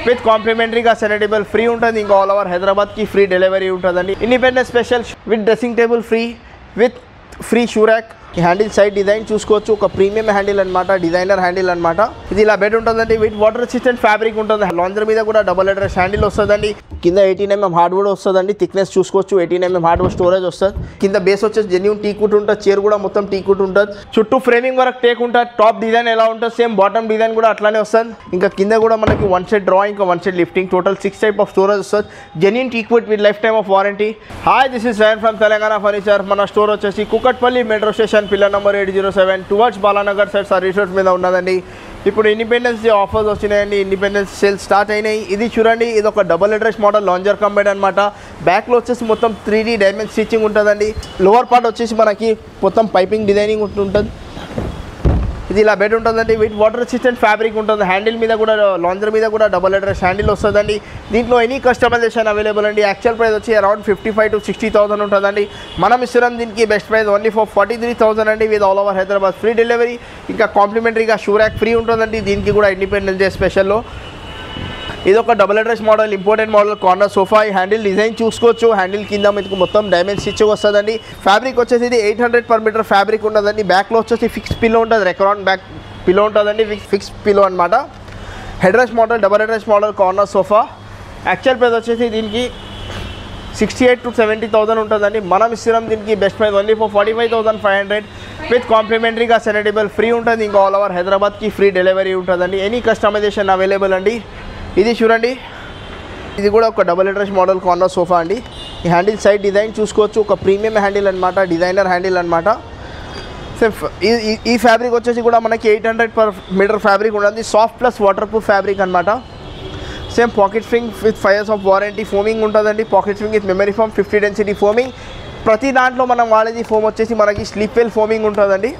With కాంప్లిమెంటరీగా center table free ఉంటుంది. ఇంకా ఆల్ ఓవర్ హైదరాబాద్కి ఫ్రీ డెలివరీ ఉంటుందండి. Independent special with dressing table free with free shoe rack. ఈ హ్యాండిల్ సైడ్ డిజైన్ చూసుకోవచ్చు, ఒక ప్రీమియం హ్యాండిల్ అనమాట, డిజైనర్ హ్యాండిల్ అనమాట. ఇది ఇలా బెడ్ ఉంటుందండి. విత్ వాటర్ రెసిస్టెంట్ ఫ్యాబ్రిక్ ఉంటుంది. లాంజర్ మీద కూడా డబుల్ అడ్రస్ హ్యాండిల్ వస్తుందండి. కింద 18mm హార్డ్వుడ్ వస్తుందండి. థిక్నెస్ చూసుకోవచ్చు, 18mm హార్డ్వుడ్ స్టోరేజ్ వస్తుంది. కింద బేస్ వచ్చేసి జెన్యూన్ టీకుట్ ఉంటుంది. చైర్ కూడా మొత్తం టీకుట్ ఉంటుంది. చుట్టూ ఫ్రేమింగ్ వరకు టేక్ ఉంటుంది. టాప్ డిజైన్ ఎలా ఉంటుంది సేమ్ బాటమ్ డిజైన్ కూడా అట్లానే వస్తుంది. ఇంకా కింద కూడా మనకి వన్ సైడ్ డ్రా, ఇంకా one side lifting, total 6 type of storage వస్తుంది. Genuine teakwood with life time of warranty. Hi, this is Ryan from Telangana furniture. మన స్టోర్ వచ్చేసి Kukatpally metro station, pillar number 807 towards Balanagar side service road మీద ఉన్నదండి. ఇప్పుడు independence day offers వచ్చినాయండి. Independence sale start అయినాయి. ఇది చూడండి, ఇది ఒక double address model lounger cum bed అనమాట. బ్యాక్లో వచ్చేసి మొత్తం 3D డైమండ్ స్టిచ్చింగ్ ఉంటుందండి. లోవర్ పార్ట్ వచ్చేసి మనకి మొత్తం పైపింగ్ డిజైనింగ్ ఉంటుంది. ఇది ఇలా బెడ్ ఉంటుందండి. విత్ వాటర్ రెసిస్టెంట్ ఫ్యాబ్రిక్ ఉంటుంది. హ్యాండిల్ మీద కూడా లాంజర్ మీద కూడా డబుల్ అడ్రస్ హ్యాండిల్ వస్తుందండి. దీంట్లో ఎనీ కస్టమైజేషన్ అవైలబుల్ అండి. యాక్చువల్ ప్రైస్ వచ్చి అరౌండ్ 55,000 to 60,000 ఉంటుందండి. మనం ఇస్తున్నాం దీనికి బెస్ట్ ప్రైస్ ఓన్లీ ఫర్ 43,000 అండి. With all over Hyderabad free delivery. ఇంకా కాంప్లిమెంటరీగా షూ ర్యాక్ ఫ్రీ ఉంటుందండి. దీనికి కూడా ఇండిపెండెన్స్ డే స్పెషల్లో. ఇది ఒక double address model, imported model corner sofa. ఈ హ్యాండిల్ డిజైన్ చూసుకోవచ్చు. హ్యాండిల్ కింద మీకు మొత్తం డైమండ్ స్టిచ్ వస్తుందండి. ఫ్యాబ్రిక్ వచ్చేసి ఇది 800 per meter ఫ్యాబ్రిక్ ఉంటుందండి. బ్యాక్లో వచ్చేసి ఫిక్స్ పిల్లో ఉంటుంది, రెక్రాన్ బ్యాక్ పిల్లో ఉంటుందండి. ఫిక్స్ పిల్లో అనమాట. Head rest model, double address model corner sofa. Actual price వచ్చేసి దీనికి 68,000 to 70,000 ఉంటుందండి. మనం ఇస్తున్నాం దీనికి best price only for 45,500 with కాంప్లిమెంటరీగా సెంటర్ టేబుల్ ఫ్రీ ఉంటుంది. ఇంకా ఆల్ ఓవర్ హైదరాబాద్కి ఫ్రీ డెలివరీ ఉంటుందండి. ఎనీ కస్టమైజేషన్ అవైలబుల్ అండి. ఇది చూడండి, ఇది కూడా ఒక double address model corner sofa అండి. ఈ హ్యాండిల్ సైడ్ డిజైన్ చూసుకోవచ్చు, ఒక ప్రీమియం హ్యాండిల్ అనమాట, డిజైనర్ హ్యాండిల్ అనమాట. సేమ్ ఈ ఫ్యాబ్రిక్ వచ్చేసి కూడా మనకి 800 per meter ఫ్యాబ్రిక్ ఉంటుంది. Soft plus waterproof fabric అనమాట. Same pocket spring with 5 years of warranty. Foaming ఉంటుందండి. Pocket spring with memory foam 50 density foaming. ప్రతి దాంట్లో మనం వాడేది ఫోమ్ వచ్చేసి మనకి స్లీప్ వెల్ ఫోమింగ్ ఉంటుందండి.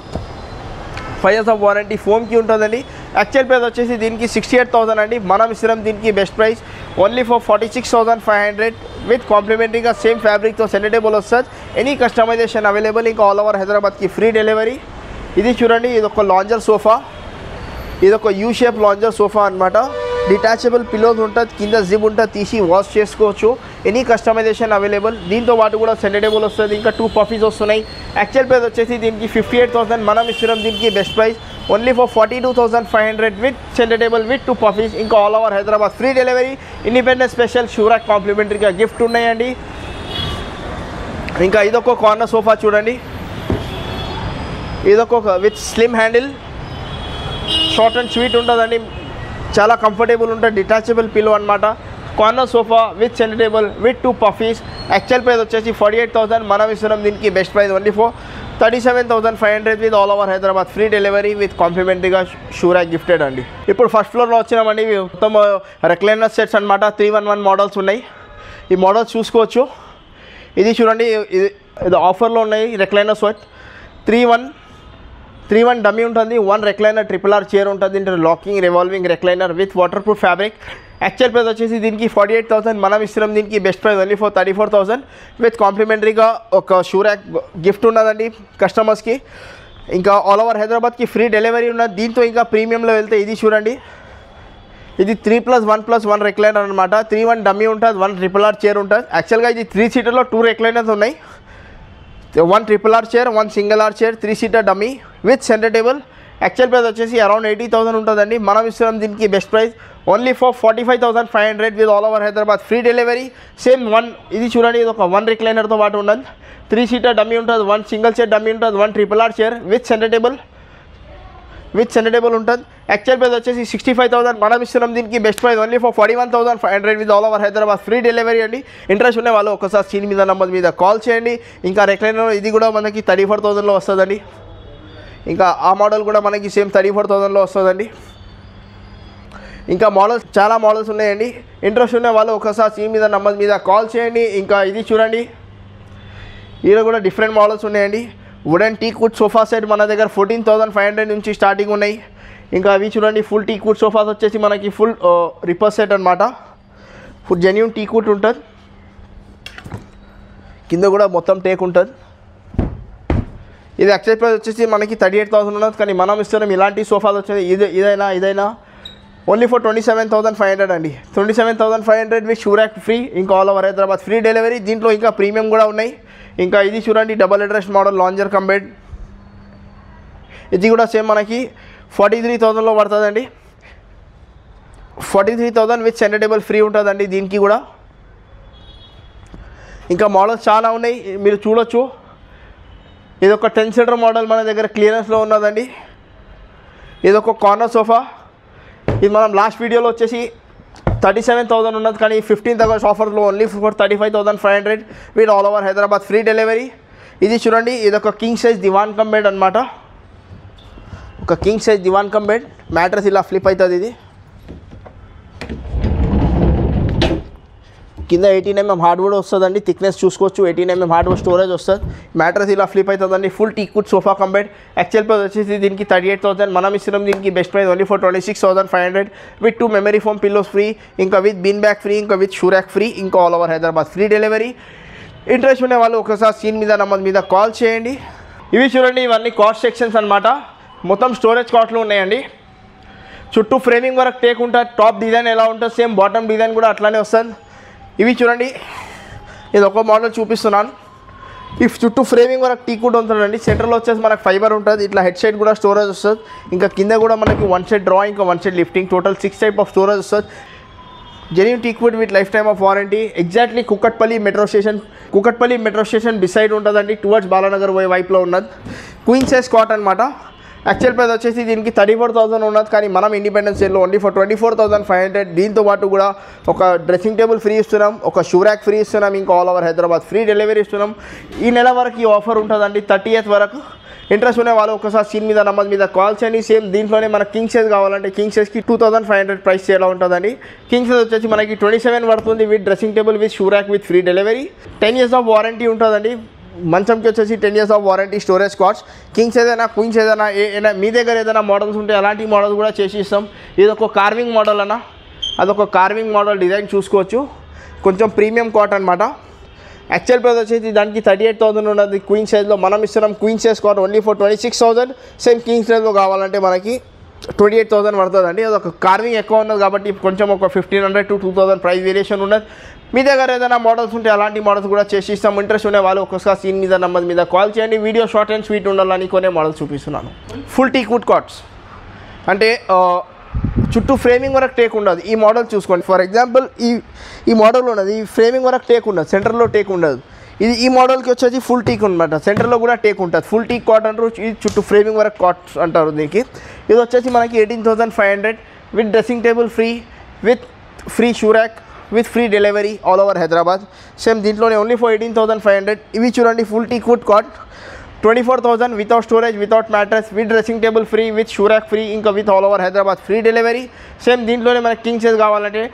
5 years ఆఫ్ వారంటీ ఫోమ్కి ఉంటుందండి. యాక్చువల్ ప్రైస్ వచ్చేసి దీనికి 68,000 అండి. మనం ఇస్తున్నాం దీనికి best price only for 46,500 with కాంప్లిమెంటరీగా సేమ్ ఫ్యాబ్రిక్తో సెంటర్ టేబుల్ వస్తుంది. Any customization available. ఇంకా ఆల్ ఓవర్ హైదరాబాద్కి ఫ్రీ డెలివరీ. ఇది చూడండి, ఇది ఒక లాంజర్ సోఫా. ఇది ఒక యూ షేప్ లాంజర్ సోఫా అనమాట. డిటాచబుల్ పిల్లోస్ ఉంటుంది, కింద జిప్ ఉంటుంది, తీసి వాష్ చేసుకోవచ్చు. Any customization available. దీంతో పాటు కూడా సెంటర్ టేబుల్ వస్తుంది. ఇంకా 2 పఫీస్ వస్తున్నాయి. యాక్చువల్ ప్రైస్ వచ్చేసి దీనికి 58,000. మనం ఇస్తున్నాం దీనికి best price only for 42,500 with center table with 2 puffies. ఇంకా all over Hyderabad free delivery. Independence special shoe rack కాంప్లిమెంటరీగా గిఫ్ట్ ఉన్నాయండి. ఇంకా ఇదొక కార్నర్ సోఫా చూడండి. ఇదొక with slim handle, short and sweet ఉంటుందండి. చాలా కంఫర్టబుల్ ఉంటుంది. డిటాచబుల్ పిల్లో అనమాట. Corner sofa with center table with 2 puffies. Actual price వచ్చేసి 48,000. మనం ఇస్తున్నాం దీనికి best price only for 37,500 with all over Hyderabad free delivery with కాంప్లిమెంటరీగా షూ ర్యాక్ గిఫ్టెడ్ అండి. ఇప్పుడు ఫస్ట్ ఫ్లోర్లో వచ్చినామండి. మొత్తం రెక్లైనర్ సెట్స్ అనమాట. 311 మోడల్స్ ఉన్నాయి. ఈ మోడల్స్ చూసుకోవచ్చు. ఇది చూడండి, ఇది ఆఫర్లో ఉన్నాయి. రెక్లైనర్ సెట్ 3-1 డమ్మీ ఉంటుంది. 1 రెక్లైనర్ RRR చైర్ ఉంటుంది. Locking revolving recliner with waterproof fabric. Actual price వచ్చేసి దీనికి 48,000. మనం ఇస్తున్నాం దీనికి best price only for 34,000 with కాంప్లిమెంటరీగా ఒక షూ ర్యాక్ గిఫ్ట్ ఉన్నదండి కస్టమర్స్కి. ఇంకా ఆల్ ఓవర్ హైదరాబాద్కి ఫ్రీ డెలివరీ ఉన్నది. దీంతో ఇంకా ప్రీమియంలో వెళ్తే ఇది చూడండి, ఇది 3+1+1 రెక్లైనర్ అనమాట. 3-1 డమ్మీ ఉంటుంది, 1 RRR చైర్ ఉంటుంది. యాక్చువల్గా ఇది 3 సీటర్లో 2 రెక్లైనర్స్ ఉన్నాయి. 1 RRR chair, 1 single or chair, 3 seater dummy with center table. Actual price వచ్చేసి అరౌండ్ 80,000 ఉంటుందండి. మనం ఇస్తున్నాం దీనికి best price only for 45,500 with all over Hyderabad free delivery. Same 1 ఇది చూడండి, ఇది ఒక 1 రెక్లైనర్తో పాటు ఉన్నది. 3 seater డమ్మీ ఉంటుంది, 1 సింగిల్ చైర్ డమ్మీ ఉంటుంది, 1 RRR chair with center table ఉంటుంది. యాక్చువల్ ప్రైస్ వచ్చేసి 65,000. మనం ఇస్తున్నాం దీనికి best price only for 41,500 with all over Hyderabad free delivery అండి. ఇంట్రెస్ట్ ఉన్న వాళ్ళు ఒకసారి స్క్రీన్ మీద నంబర్ మీద కాల్ చేయండి. ఇంకా రెక్లైనర్ ఇది కూడా మనకి 34,000లో వస్తుందండి. ఇంకా ఆ మోడల్ కూడా మనకి సేమ్ 34,000లో వస్తుందండి. ఇంకా మోడల్స్ చాలా మోడల్స్ ఉన్నాయండి. ఇంట్రెస్ట్ ఉన్న వాళ్ళు ఒకసారి స్క్రీన్ మీద నంబర్ మీద కాల్ చేయండి. ఇంకా ఇది చూడండి, ఈలో కూడా డిఫరెంట్ మోడల్స్ ఉన్నాయండి. వుడెన్ టీకుడ్ సోఫా సెట్ మన దగ్గర 14,500 నుంచి స్టార్టింగ్ ఉన్నాయి. ఇంకా అవి చూడండి, ఫుల్ టీకుడ్ సోఫాస్ వచ్చేసి మనకి ఫుల్ రిపర్ సెట్ అనమాట. ఫుల్ జెన్యూన్ టీకుడ్ ఉంటుంది. కింద కూడా మొత్తం టేక్ ఉంటుంది. ఇది యాక్చువల్ ప్రైస్ వచ్చేసి మనకి 38,000 ఉన్నది. కానీ మనం ఇస్తున్నాం ఇలాంటి సోఫాలు వచ్చేది ఇదైనా ఓన్లీ ఫర్ 27,500 అండి. 27,500 విత్ షూ ర్యాక్ ఫ్రీ, ఇంకా all over Hyderabad free delivery. దీంట్లో ఇంకా ప్రీమియం కూడా ఉన్నాయి. ఇంకా ఇది చూడండి double address model lounger cum bed. ఇది కూడా సేమ్ మనకి 43,000లో పడుతుందండి. 43,000 విత్ సెంటర్ టేబుల్ ఫ్రీ ఉంటుందండి దీనికి కూడా. ఇంకా మోడల్స్ చాలా ఉన్నాయి, మీరు చూడొచ్చు. ఇది ఒక 10 సీటర్ మోడల్ మన దగ్గర క్లియరెన్స్లో ఉన్నదండి. ఇది ఒక కార్నర్ సోఫా. ఇది మనం లాస్ట్ వీడియోలో వచ్చేసి 37,000 ఉన్నది, కానీ 15th August ఆఫర్లో only for 35,500 with all over Hyderabad free delivery. ఇది చూడండి, ఇది ఒక కింగ్ సైజ్ దివాన్ కమ్ బెడ్ అనమాట. ఒక కింగ్ సైజ్ దివాన్ కమ్ బెడ్. మ్యాట్రెస్ ఇలా ఫ్లిప్ అవుతుంది. ఇది కింద 18 mm హార్డ్వుడ్ వస్తుందండి. థిక్నెస్ చూసుకోవచ్చు, 18 mm హార్డ్వుడ్ స్టోరేజ్ వస్తుంది. మ్యాట్రెస్ ఇలా ఫ్లిప్ అవుతుందండి. Full teakwood sofa cum bed. Actual price వచ్చేసి దీనికి 38,000, మనం ఇస్తున్నాం దీనికి best price only for 26,500 with 2 memory foam pillows free, ఇంకా విత్ బీన్ బ్యాగ్ ఫ్రీ, ఇంకా విత్ షూ ర్యాక్ ఫ్రీ, ఇంకా all over Hyderabad free delivery. Interest ఉన్న వాళ్ళు ఒకసారి స్క్రీన్ మీద నెంబర్ మీద కాల్ చేయండి. ఇవి చూడండి, ఇవన్నీ కాస్ట్ సెక్షన్స్ అనమాట. మొత్తం స్టోరేజ్ కాస్ట్లు ఉన్నాయండి. చుట్టూ ఫ్రేమింగ్ వర్క్ టేక్ ఉంటుంది. టాప్ డిజైన్ ఎలా ఉంటుంది సేమ్ బాటమ్ డిజైన్ కూడా అట్లానే వస్తుంది. ఇవి చూడండి, ఇది ఒక మోడల్ చూపిస్తున్నాను. ఈ చుట్టూ ఫ్రేమింగ్ వర్క్ టీక్వుడ్ ఉంటుందండి. సెంటర్లో వచ్చేసి మనకు ఫైబర్ ఉంటుంది. ఇట్లా హెడ్ సైడ్ కూడా స్టోరేజ్ వస్తుంది. ఇంకా కింద కూడా మనకి 1 సైడ్ డ్రా, ఇంకా 1 side lifting, total 6 type of storage వస్తుంది. Genuine teakwood with life time of warranty. Exactly Kukatpally metro station డిసైడ్ ఉంటుందండి. టువర్డ్స్ బాలానగర్ వైపులో ఉన్నది. క్వీన్ సైజ్ కాట్ అనమాట. యాక్చువల్ ప్రైస్ వచ్చేసి దీనికి 34,000 ఉన్నది, కానీ మనం ఇండిపెండెన్స్ సేల్లో ఓన్లీ ఫర్ 24,500. దీంతో పాటు కూడా ఒక డ్రెస్సింగ్ టేబుల్ ఫ్రీ ఇస్తున్నాం, ఒక షూ ర్యాక్ ఫ్రీ ఇస్తున్నాం, ఇంకా all over Hyderabad free delivery ఇస్తున్నాం. ఈ నెల వరకు ఈ ఆఫర్ ఉంటుందండి, 30th వరకు. ఇంట్రెస్ట్ ఉన్న వాళ్ళు ఒకసారి స్క్రీన్ మీద నెంబర్ మీద కాల్ చేయండి. సేమ్ దీంట్లోనే మనకి కింగ్ సైజ్ కావాలంటే కింగ్ సైజ్కి 2,500 ప్రైస్ ఎలా ఉంటుందండి. కింగ్ సైజ్ వచ్చేసి మనకి 27 పడుతుంది with dressing table with shoe rack with free delivery. 10 years of warranty ఉంటుందండి. మంచంకి వచ్చేసి 10 years of warranty. Storage cost Kings ఏదైనా క్వీన్స్ ఏదైనా మీ దగ్గర ఏదైనా మోడల్స్ ఉంటే అలాంటి మోడల్స్ కూడా చేసి ఇస్తాం. ఇది ఒక కార్వింగ్ మోడల్ అన్న, అదొక కార్వింగ్ మోడల్ డిజైన్ చూసుకోవచ్చు. కొంచెం ప్రీమియం కాట్ అనమాట. యాక్చువల్ ప్రైస్ వచ్చేసి దానికి 38,000 ఉన్నది క్వీన్ సైజ్లో. మనం ఇస్తున్నాం queen size cot only for 26,000. Same king సైజ్లో కావాలంటే మనకి 28,000 పడుతుందండి. అదొక కార్వింగ్ ఎక్కువ ఉన్నది కాబట్టి కొంచెం ఒక 1,500 to 2,000 ప్రైస్ వేరియేషన్ ఉన్నది. మీ దగ్గర ఏదైనా మోడల్స్ ఉంటే అలాంటి మోడల్స్ కూడా చేసి ఇస్తాం. ఇంట్రెస్ట్ ఉండే వాళ్ళు ఒక్కసారి స్క్రీన్ మీద నెంబర్ మీద కాల్ చేయండి. వీడియో షార్ట్ అండ్ స్వీట్ ఉండాలని కొనే మోడల్స్ చూపిస్తున్నాను. ఫుల్ టీక్వుడ్ కాట్స్ అంటే చుట్టూ ఫ్రేమింగ్ వరకు టేక్ ఉండదు. ఈ మోడల్ చూసుకోండి. ఫర్ ఎగ్జాంపుల్ ఈ మోడల్ ఉన్నది, ఈ ఫ్రేమింగ్ వరకు టేక్ ఉండదు, సెంటర్లో టేక్ ఉండదు. ఈ మోడల్కి వచ్చేసి ఫుల్ టీక్ అనమాట. సెంటర్లో కూడా టేక్ ఉంటుంది. ఫుల్ టీక్ కాట్ అంటారు. ఇది చుట్టూ ఫ్రేమింగ్ వరకు కాట్స్ అంటారు దీనికి. ఇది వచ్చేసి మనకి 18,500 with dressing table free, with free shoe rack, with free delivery all over Hyderabad. Same దీంట్లోనే ఓన్లీ ఫర్ 18,500. ఇవి చూడండి full teakwood cot 24,000 without storage, without mattress, with dressing table free, with shoe rack free, ఇంకా with all over Hyderabad free delivery. Same దీంట్లోనే మనకి king size కావాలంటే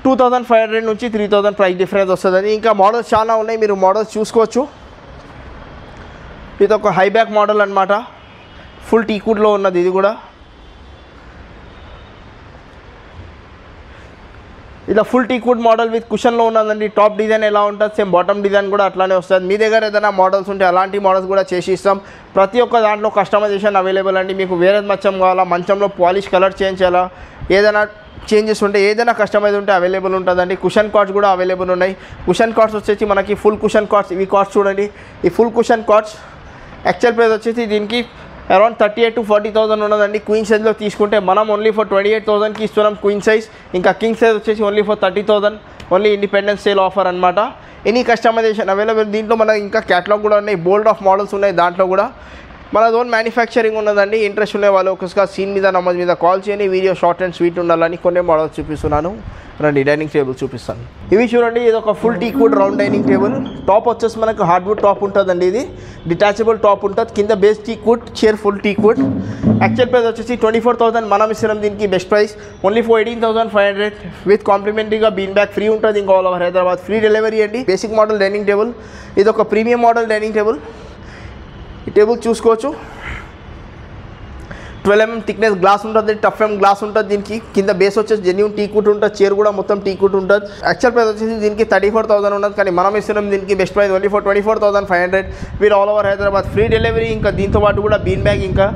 2,500 నుంచి 3,000 price difference వస్తుంది. ఇంకా మోడల్స్ చాలా ఉన్నాయి, మీరు మోడల్స్ చూసుకోవచ్చు. ఇది ఒక హై బ్యాక్ మోడల్ అనమాట. ఫుల్ టీక్వుడ్లో ఉన్నది. ఇది కూడా ఇలా ఫుల్ టీక్వుడ్ మోడల్ విత్ కుషన్లో ఉన్నదండి. టాప్ డిజైన్ ఎలా ఉంటుంది సేమ్ బాటమ్ డిజైన్ కూడా అట్లానే వస్తుంది. మీ దగ్గర ఏదైనా మోడల్స్ ఉంటే అలాంటి మోడల్స్ కూడా చేసి ఇస్తాం. ప్రతి ఒక్క దాంట్లో కస్టమైజేషన్ అవైలబుల్ అండి. మీకు వేరే మంచం కావాలా, మంచంలో పాలిష్ కలర్ చేంజ్ చేయాలా, ఏదైనా చేంజెస్ ఉంటే ఏదైనా కస్టమైజ్ ఉంటే అవైలబుల్ ఉంటుందండి. కుషన్ కార్డ్స్ కూడా అవైలబుల్ ఉన్నాయి. కుషన్ కార్డ్స్ వచ్చేసి మనకి ఫుల్ కుషన్ కార్డ్స్. ఇవి కార్డ్స్ చూడండి, ఈ full cushion cards actual price వచ్చేసి దీనికి అరౌండ్ 38,000 to 40,000 ఉన్నదండి. క్వీన్ సైజ్లో తీసుకుంటే మనం ఓన్లీ ఫర్ 28,000కి ఇస్తున్నాం క్వీన్ సైజ్. ఇంకా కింగ్ సైజ్ వచ్చేసి only for 30,000. Only independence sale offer అనమాట. Any customization available. దీంట్లో మనకి ఇంకా క్యాటలాగ్ కూడా ఉన్నాయి, బోల్డ్ ఆఫ్ మోడల్స్ ఉన్నాయి. దాంట్లో కూడా మన ఓన్ మ్యానుఫ్యాక్చరింగ్ ఉన్నదండి. ఇంట్రెస్ట్ ఉండే వాళ్ళు ఒకసారి సీన్ మీద నెంబర్ మీద కాల్ చేయండి. వీడియో షార్ట్ అండ్ స్వీట్ ఉండాలని కొన్ని మోడల్స్ చూపిస్తున్నాను. రండి డైనింగ్ టేబుల్ చూపిస్తాను. ఇవి చూడండి, ఇది ఒక full teakwood round dining table. Top వచ్చేసి మనకు హార్డ్వుడ్ టాప్ ఉంటుందండి. ఇది డిటాచబుల్ టాప్ ఉంటుంది. కింద base teakwood, chair full teakwood. Actual price వచ్చేసి 24,000. మనం ఇస్తున్నాం దీనికి best price only for 18,500 with కాంప్లిమెంటరీగా బీన్ బ్యాగ్ ఫ్రీ ఉంటుంది. ఇంకా all over Hyderabad free delivery అండి. Basic model dining table. ఇది ఒక ప్రీమియం మోడల్ డైనింగ్ టేబుల్. ఈ టేబుల్ చూసుకోవచ్చు. 12 mm థిక్నెస్ గ్లాస్ ఉంటుంది, టఫ్ ఎం గ్లాస్ ఉంటుంది. దీనికి కింద బేస్ వచ్చేసి జెన్యూన్ టీక్వుడ్ ఉంటుంది. చైర్ కూడా మొత్తం టీక్వుడ్ ఉంటుంది. యాక్చువల్ ప్రైస్ వచ్చేసి దీనికి 34,000 ఉన్నది, కానీ మనం ఇస్తున్నాం దీనికి best price only for 24,500 with all over Hyderabad free delivery. ఇంకా దీంతో పాటు కూడా బీన్ బ్యాగ్ ఇంకా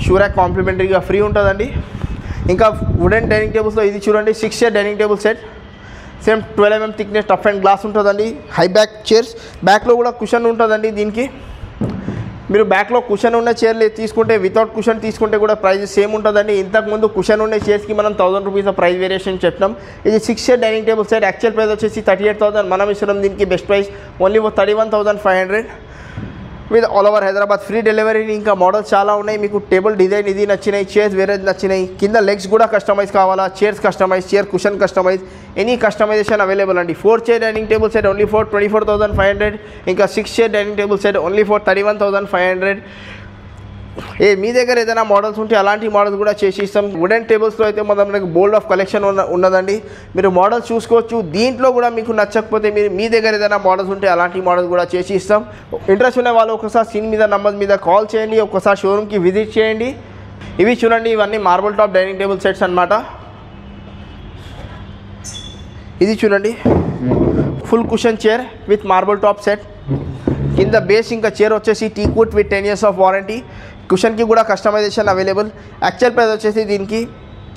షూ ర్యాక్ కాంప్లిమెంటరీగా ఫ్రీ ఉంటుందండి. ఇంకా వుడెన్ డైనింగ్ టేబుల్స్లో ఇది చూడండి 6 chair dining table set, same 12 mm thickness tough and glass ఉంటుందండి. హై బ్యాక్ చైర్స్, బ్యాక్లో కూడా కుషన్ ఉంటుందండి. దీనికి మీరు బ్యాక్లో కుషన్ ఉన్న చైర్లు తీసుకుంటే వితౌట్ కుషన్ తీసుకుంటే కూడా ప్రైస్ సేమ్ ఉంటుందండి. ఇంతకుముందు కుషన్ ఉండే చైర్స్కి మనం 1000 రూపీస్ ప్రైస్ వేరియేషన్ చెప్పినాం. ఇది 6 chair dining table set, actual price వచ్చేసి 38,000. మనం ఇస్తున్నాం దీనికి best price only 31,500 with all over Hyderabad free delivery. ఇంకా మోడల్స్ చాలా ఉన్నాయి. మీకు టేబుల్ డిజైన్ ఇది నచ్చినాయి, చైర్స్ వేరే నచ్చినాయి, కింద లెగ్స్ కూడా కస్టమైజ్ కావాలా, chairs customise, chair cushion customise, any customization available అండి. 4 chair dining table set only for 24,500. ఇంకా 6 chair dining table set only for 31,500. మీ దగ్గర ఏదైనా మోడల్స్ ఉంటే అలాంటి మోడల్స్ కూడా చేసి ఇస్తాం. వుడెన్ టేబుల్స్లో అయితే మనకు బోల్డ్ ఆఫ్ కలెక్షన్ ఉన్నదండి. మీరు మోడల్స్ చూసుకోవచ్చు. దీంట్లో కూడా మీకు నచ్చకపోతే మీరు మీ దగ్గర ఏదైనా మోడల్స్ ఉంటే అలాంటి మోడల్స్ కూడా చేసి ఇస్తాం. ఇంట్రెస్ట్ ఉన్న వాళ్ళు ఒకసారి స్క్రీన్ మీద నంబర్ మీద కాల్ చేయండి, ఒకసారి షోరూమ్కి విజిట్ చేయండి. ఇవి చూడండి, ఇవన్నీ marble top dining table sets అన్నమాట. ఇది చూడండి full cushion chair with marble top set. కింద బేస్ ఇంకా చైర్ వచ్చేసి teakwood with 10 years of warranty. కుషన్కి కూడా కస్టమైజేషన్ అవైలబుల్. యాక్చువల్ ప్రైస్ వచ్చేసి దీనికి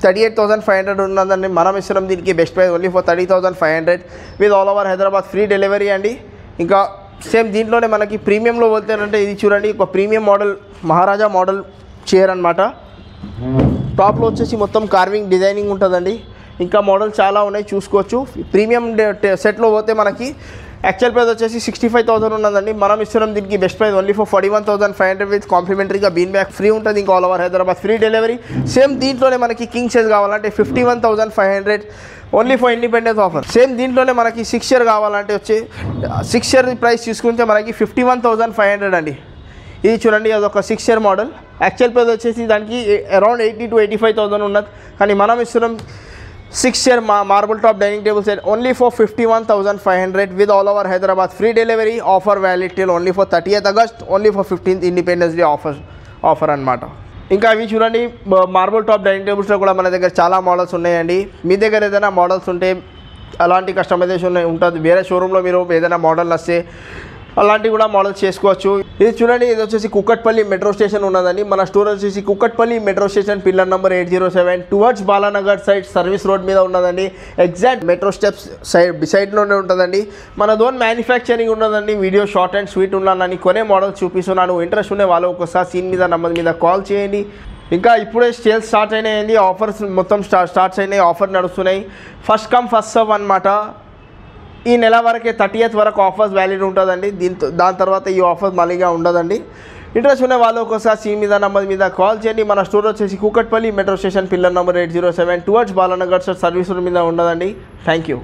38,500 ఉన్నదండి. మనం ఇస్తున్నాం దీనికి best price only for 30,500 with all over Hyderabad free delivery అండి. ఇంకా సేమ్ దీంట్లోనే మనకి ప్రీమియంలో వెళ్తానంటే ఇది చూడండి, ఒక ప్రీమియం మోడల్ మహారాజా మోడల్ చైర్ అనమాట. టాప్లో వచ్చేసి మొత్తం కార్వింగ్ డిజైనింగ్ ఉంటుందండి. ఇంకా మోడల్ చాలా ఉన్నాయి, చూసుకోవచ్చు. ప్రీమియం సెట్లో పోతే మనకి యాక్చువల్ ప్రైస్ వచ్చేసి 65,000 ఉన్నదండి. మనం ఇస్తున్నాం దీనికి best price only for 41,500 with కాంప్లిమెంటరీగా బీన్ బ్యాగ్ ఫ్రీ ఉంటుంది. ఇంకా all over Hyderabad free delivery. Same దీంట్లోనే మనకి కింగ్ సైజ్ కావాలంటే 51,500 only for independence offer. Same దీంట్లోనే మనకి 6 చైర్ కావాలంటే వచ్చి 6 చైర్ ప్రైస్ తీసుకుంటే మనకి 51,500 అండి. ఇది చూడండి, అదొక 6 చైర్ మోడల్. యాక్చువల్ ప్రైస్ వచ్చేసి దానికి అరౌండ్ 80,000 to 85,000 ఉన్నది. కానీ మనం ఇస్తున్నాం 6 chair marble top dining table set only for 51,500 with all over Hyderabad free delivery. Offer valid till only for 30th August, only for 15th independence day offer అనమాట. ఇంకా అవి చూడండి, మార్బుల్ టాప్ డైనింగ్ టేబుల్స్లో కూడా మన దగ్గర చాలా మోడల్స్ ఉన్నాయండి. మీ దగ్గర ఏదైనా మోడల్స్ ఉంటే అలాంటి కస్టమైజేషన్ ఉంటుంది. వేరే షోరూంలో మీరు ఏదైనా మోడల్ వస్తే అలాంటివి కూడా మోడల్స్ చేసుకోవచ్చు. ఇది చూడండి, ఇది వచ్చేసి కుక్కట్పల్లి మెట్రో స్టేషన్ ఉన్నదండి. మన స్టోర్ వచ్చేసి Kukatpally metro station pillar number 807 towards Balanagar side service road మీద ఉన్నదండి. ఎగ్జాక్ట్ మెట్రో స్టెప్స్ సైడ్లోనే ఉంటుందండి. మన దోన్ మ్యానుఫ్యాక్చరింగ్ ఉన్నదండి. వీడియో షార్ట్ అండ్ స్వీట్ ఉన్నానని కొనే మోడల్స్ చూపిస్తున్నాను. ఇంట్రెస్ట్ ఉండే వాళ్ళు ఒకసారి స్క్రీన్ మీద నంబర్ మీద కాల్ చేయండి. ఇంకా ఇప్పుడే సేల్స్ స్టార్ట్ అయినాయండి. ఆఫర్స్ మొత్తం స్టార్ట్స్ అయినాయి. ఆఫర్ నడుస్తున్నాయి. ఫస్ట్ కమ్ ఫస్ట్ సర్వ్ అనమాట. ఈ నెల వరకే 30th వరకు ఆఫర్స్ వ్యాలిడ్ ఉంటుందండి. దాని తర్వాత ఈ ఆఫర్ మళ్ళీగా ఉండదండి. ఇంట్రెస్ట్ ఉన్న వాళ్ళు ఒకసారి స్క్రీన్ మీద నంబర్ మీద కాల్ చేయండి. మన స్టోర్ వచ్చేసి Kukatpally metro station pillar number 807 towards Balanagar service మీద ఉండదండి. Thank you.